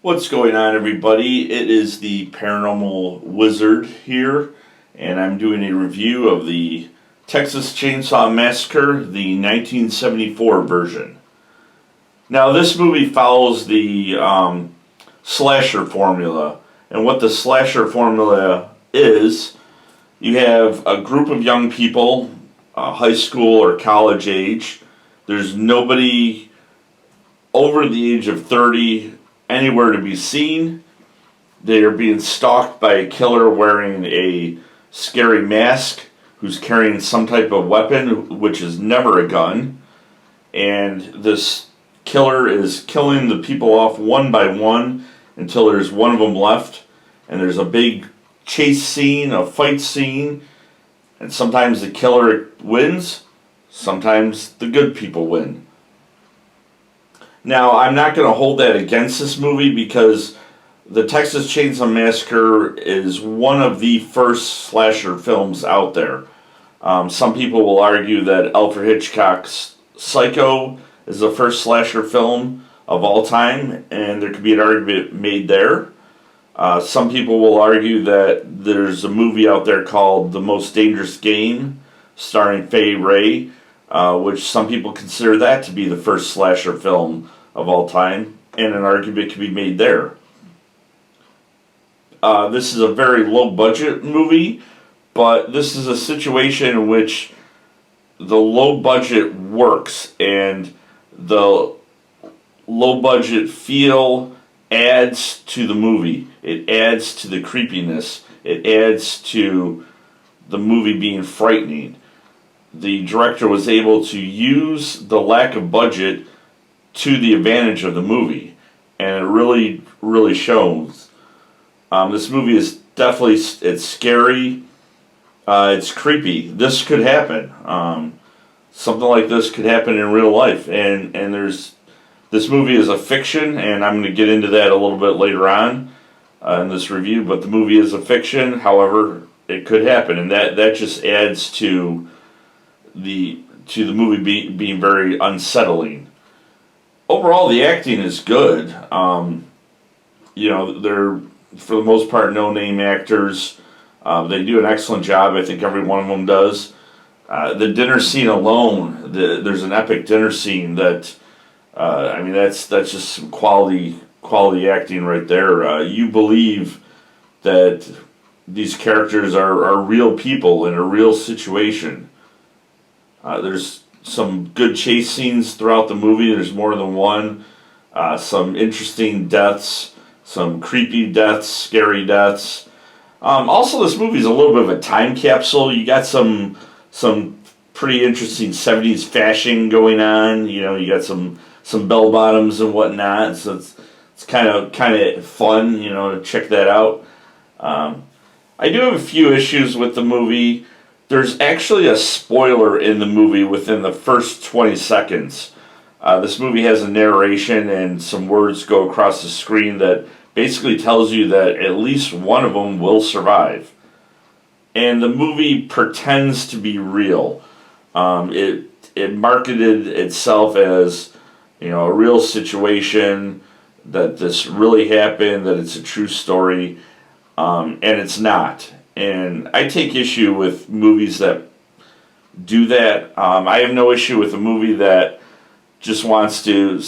What's going on, everybody? It is the Paranormal Wizard here, and I'm doing a review of the Texas Chainsaw Massacre, the 1974 version. Now, this movie follows the slasher formula, and what the slasher formula is, you have a group of young people, high school or college age. There's nobody over the age of 30 anywhere to be seen. They are being stalked by a killer wearing a scary mask who's carrying some type of weapon, which is never a gun. And this killer is killing the people off one by one until there's one of them left. And there's a big chase scene, a fight scene. And sometimes the killer wins, sometimes the good people win. Now, I'm not going to hold that against this movie because the Texas Chainsaw Massacre is one of the first slasher films out there. Some people will argue that Alfred Hitchcock's Psycho is the first slasher film of all time, and there could be an argument made there. Some people will argue that there's a movie out there called The Most Dangerous Game, starring Fay Wray, which some people consider that to be the first slasher film of all time, and an argument can be made there. This is a very low-budget movie, but this is a situation in which the low budget works, and the low-budget feel adds to the movie. It adds to the creepiness. It adds to the movie being frightening. The director was able to use the lack of budget to the advantage of the movie, and it really shows. This movie is definitely, it's scary, it's creepy. This could happen. Something like this could happen in real life, and this movie is a fiction, and I'm going to get into that a little bit later on in this review, but the movie is a fiction. However, it could happen, and that just adds to the movie being very unsettling. Overall, the acting is good. They're, for the most part, no-name actors. They do an excellent job. I think every one of them does. The dinner scene alone, there's an epic dinner scene that, that's just some quality acting right there. You believe that these characters are real people in a real situation. There's some good chase scenes throughout the movie. There's more than one. Some interesting deaths, some creepy deaths, scary deaths. Also, this movie is a little bit of a time capsule. You got some pretty interesting 70s fashion going on. You got some bell bottoms and whatnot. So it's kind of fun, to check that out. I do have a few issues with the movie. There's actually a spoiler in the movie within the first 20 seconds. This movie has a narration and some words go across the screen that basically tells you that at least one of them will survive. And the movie pretends to be real. It marketed itself as, a real situation, that this really happened, that it's a true story, and it's not. And I take issue with movies that do that. I have no issue with a movie that just wants to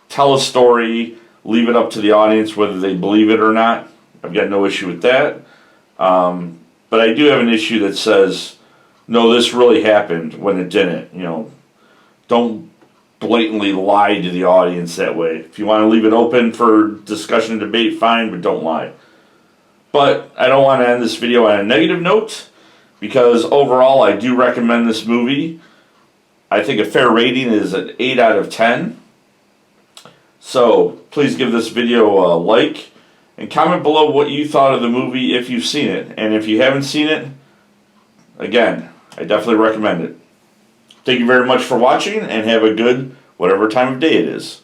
tell a story, leave it up to the audience whether they believe it or not. I've got no issue with that. But I do have an issue that says, no, this really happened when it didn't. Don't blatantly lie to the audience that way. If you want to leave it open for discussion and debate, fine, but don't lie. But I don't want to end this video on a negative note, because overall I do recommend this movie. I think a fair rating is an 8 out of 10. So please give this video a like and comment below what you thought of the movie if you've seen it. And if you haven't seen it, again, I definitely recommend it. Thank you very much for watching, and have a good whatever time of day it is.